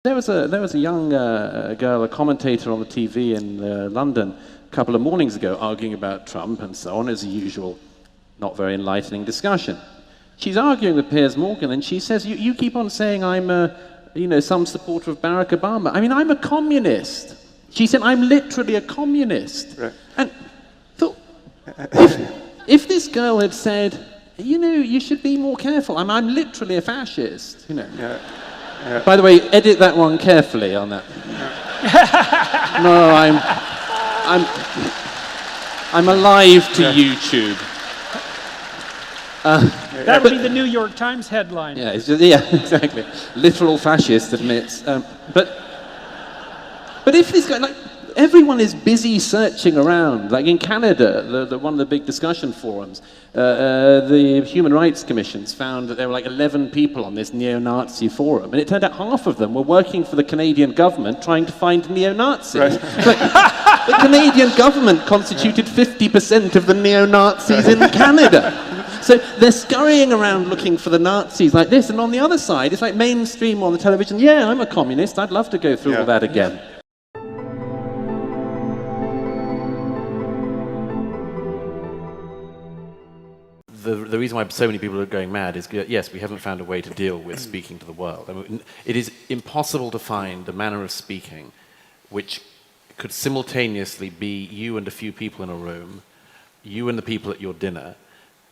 There was a young girl, a commentator on the TV in London a couple of mornings ago arguing about Trump and so on, as usual, not very enlightening discussion. She's arguing with Piers Morgan and she says, you keep on saying I'm some supporter of Barack Obama. I mean, I'm a communist. She said, I'm literally a communist. Right. And thought, if this girl had said, you should be more careful, I'm literally a fascist, Yeah. By the way, edit that one carefully on that. No, I'm alive to YouTube. That would be the New York Times headline. Yeah, exactly. Literal fascist admits. But if this guy, everyone is busy searching around. Like in Canada, one of the big discussion forums, the Human Rights Commissions found that there were 11 people on this neo-Nazi forum, and it turned out half of them were working for the Canadian government trying to find neo-Nazis. Right. The Canadian government constituted 50% of the neo-Nazis in Canada. So they're scurrying around looking for the Nazis like this, and on the other side, it's like mainstream on the television, yeah, I'm a communist, I'd love to go through all that again. The reason why so many people are going mad is, yes, we haven't found a way to deal with speaking to the world. I mean, it is impossible to find a manner of speaking which could simultaneously be you and a few people in a room, you and the people at your dinner,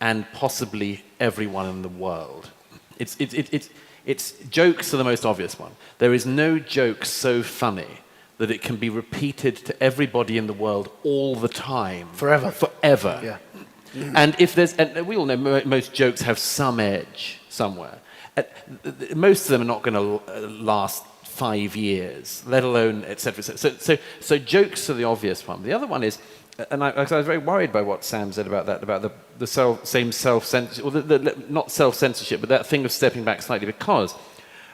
and possibly everyone in the world. It's jokes are the most obvious one. There is no joke so funny that it can be repeated to everybody in the world all the time. Forever. Forever. Yeah. And we all know most jokes have some edge somewhere. Most of them are not going to last 5 years, let alone etc. So jokes are the obvious one. The other one is, and I was very worried by what Sam said about that, about the same self-censorship, or not self-censorship, but that thing of stepping back slightly. Because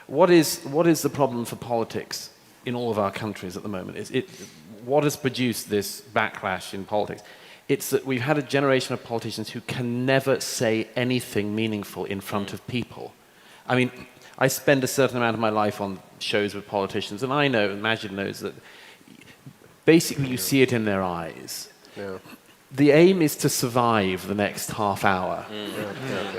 what is the problem for politics in all of our countries at the moment? What has produced this backlash in politics? It's that we've had a generation of politicians who can never say anything meaningful in front of people. I mean, I spend a certain amount of my life on shows with politicians, and I know, and Majid knows, that basically you see it in their eyes. Yeah. The aim is to survive the next half hour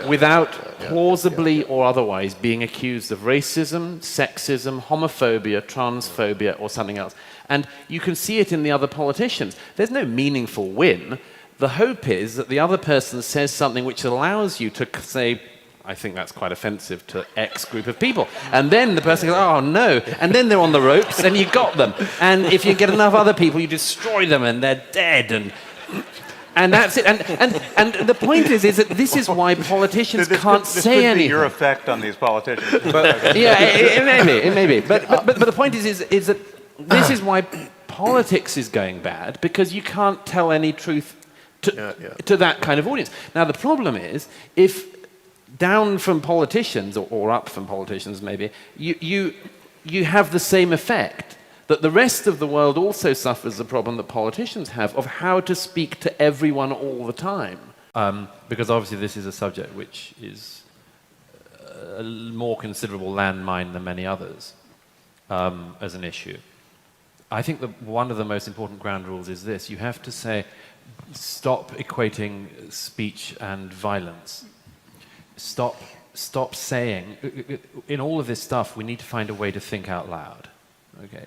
without plausibly or otherwise being accused of racism, sexism, homophobia, transphobia, or something else. And you can see it in the other politicians. There's no meaningful win. The hope is that the other person says something which allows you to say, I think that's quite offensive to X group of people. And then the person goes, oh no. And then they're on the ropes and you got them. And if you get enough other people, you destroy them and they're dead. And that's it. And the point is that this is why politicians can't say anything. This could be your effect on these politicians. But, yeah, it may be. But the point is that this is why politics is going bad, because you can't tell any truth to that kind of audience. Now, the problem is, if down from politicians, or up from politicians maybe, you have the same effect, that the rest of the world also suffers the problem that politicians have of how to speak to everyone all the time. Because obviously this is a subject which is a more considerable landmine than many others as an issue. I think that one of the most important ground rules is this: you have to say, stop equating speech and violence. Stop saying, in all of this stuff, we need to find a way to think out loud. Okay,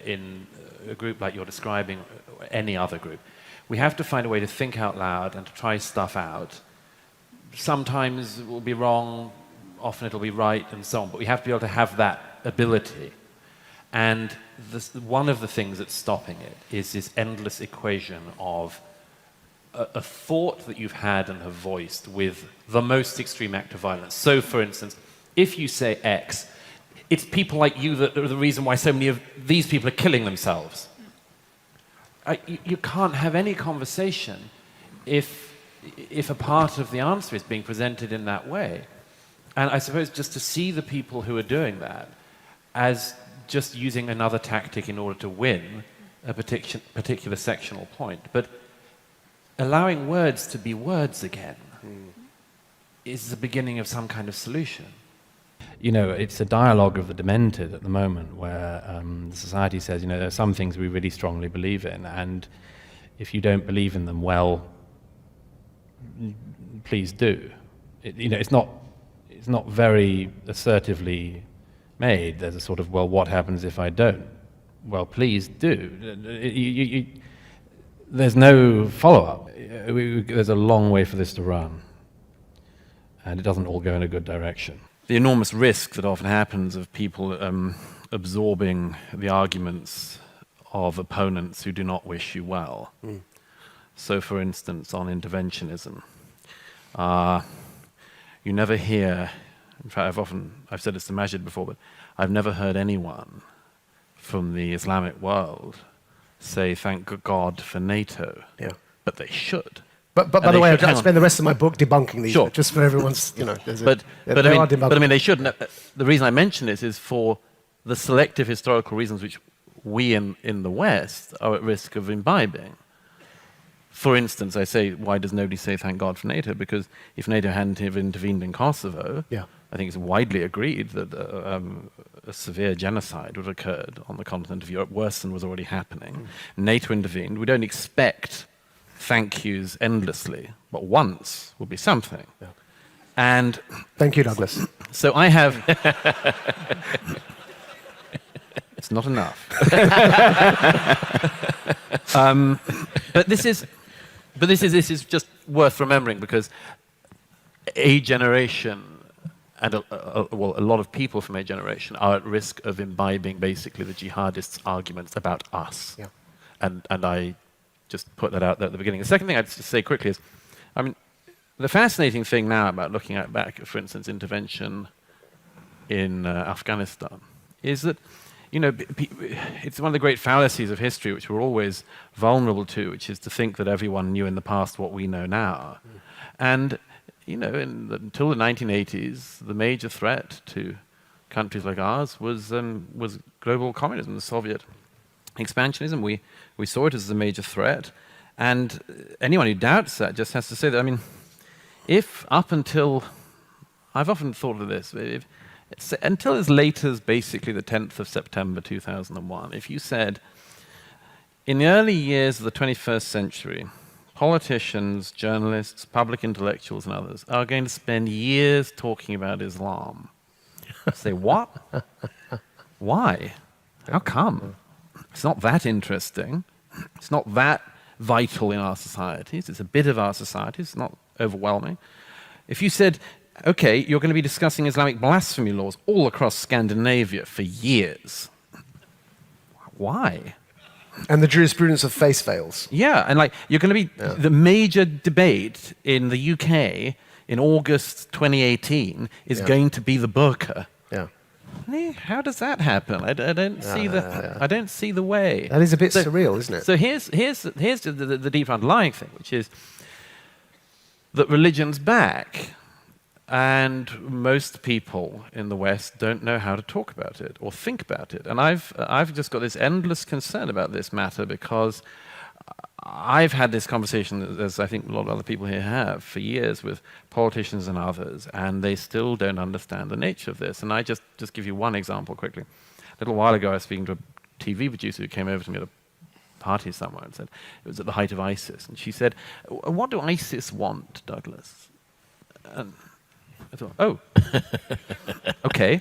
in a group like you're describing, or any other group, we have to find a way to think out loud and to try stuff out. Sometimes it will be wrong, often it'll be right, and so on, but we have to be able to have that ability. And one of the things that's stopping it is this endless equation of a thought that you've had and have voiced with the most extreme act of violence. So, for instance, if you say X, it's people like you that are the reason why so many of these people are killing themselves. You can't have any conversation if a part of the answer is being presented in that way. And I suppose just to see the people who are doing that as just using another tactic in order to win a particular sectional point. But allowing words to be words again is the beginning of some kind of solution. it's a dialogue of the demented at the moment where the society says, there are some things we really strongly believe in, and if you don't believe in them, well, please do. It's not very assertively made. There's a sort of, well, what happens if I don't? Well, please do. There's no follow-up. There's a long way for this to run, and it doesn't all go in a good direction. The enormous risk that often happens of people absorbing the arguments of opponents who do not wish you well. So, for instance, on interventionism, you never hear, in fact, I've said this to Majid before, but I've never heard anyone from the Islamic world say, thank God for NATO. Yeah. But they should. But by the way, I'd spend the rest of my book debunking these, just for everyone's, But I mean, they shouldn't. The reason I mention this is for the selective historical reasons which we in the West are at risk of imbibing. For instance, I say, why does nobody say thank God for NATO? Because if NATO hadn't have intervened in Kosovo, I think it's widely agreed that a severe genocide would have occurred on the continent of Europe, worse than was already happening. NATO intervened. We don't expect thank yous endlessly, but once will be something. And thank you, Douglas. So I have. It's not enough. But this is just worth remembering, because a generation and a lot of people from a generation are at risk of imbibing basically the jihadists' arguments about us. And I just put that out there at the beginning. The second thing I'd just say quickly is, I mean, the fascinating thing now about looking at back, for instance, intervention in Afghanistan, is that, it's one of the great fallacies of history which we're always vulnerable to, which is to think that everyone knew in the past what we know now. And, until the 1980s, the major threat to countries like ours was global communism, the Soviet expansionism. We saw it as a major threat, and anyone who doubts that just has to say that, I mean, if up until, I've often thought of this, until as late as basically the 10th of September 2001, if you said, in the early years of the 21st century, politicians, journalists, public intellectuals and others are going to spend years talking about Islam. Say, what? Why? How come? It's not that interesting. It's not that vital in our societies. It's a bit of our society. It's not overwhelming. If you said, okay, you're going to be discussing Islamic blasphemy laws all across Scandinavia for years. Why? And the jurisprudence of face veils. Yeah, and you're going to be the major debate in the UK in August 2018 is going to be the burqa. How does that happen? I don't see the way. That is a bit surreal, isn't it? So here's the deep underlying thing, which is that religion's back. And most people in the West don't know how to talk about it or think about it. And I've just got this endless concern about this matter, because I've had this conversation, as I think a lot of other people here have, for years with politicians and others, and they still don't understand the nature of this. And I just give you one example quickly. A little while ago, I was speaking to a TV producer who came over to me at a party somewhere and said, it was at the height of ISIS, and she said, what do ISIS want, Douglas? And I thought, oh, okay.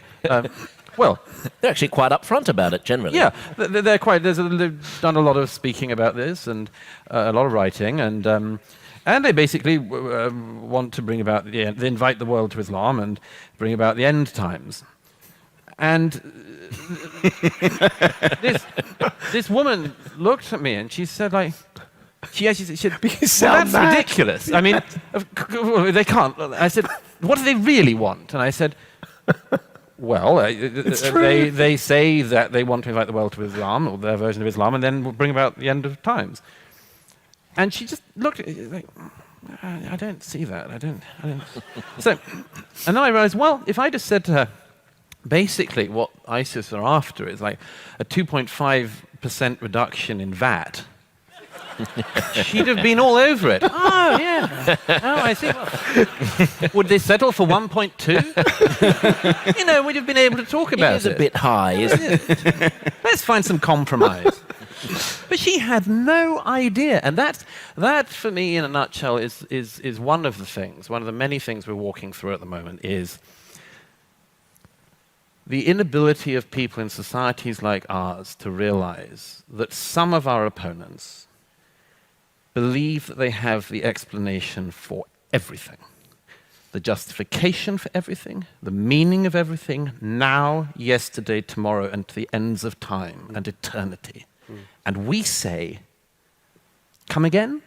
Well, they're actually quite upfront about it generally. Yeah, they're quite. They've done a lot of speaking about this and a lot of writing, and they basically want to bring about they invite the world to Islam and bring about the end times. And this woman looked at me and she said, she said, well, that's ridiculous. I mean, they can't. I said, what do they really want? And I said, well, they say that they want to invite the world to Islam, or their version of Islam, and then we'll bring about the end of times. And she just looked at it like, I don't see that. I don't. So, and then I realized, well, if I just said to her, basically what ISIS are after is like a 2.5% reduction in VAT she'd have been all over it. Oh, yeah. Oh, I see. Well, would they settle for 1.2? We'd have been able to talk about it. It is a bit high, isn't it? Let's find some compromise. But she had no idea. And that for me, in a nutshell, is one of the things, one of the many things we're walking through at the moment, is the inability of people in societies like ours to realize that some of our opponents believe that they have the explanation for everything, the justification for everything, the meaning of everything, now, yesterday, tomorrow, and to the ends of time and eternity. And we say, come again?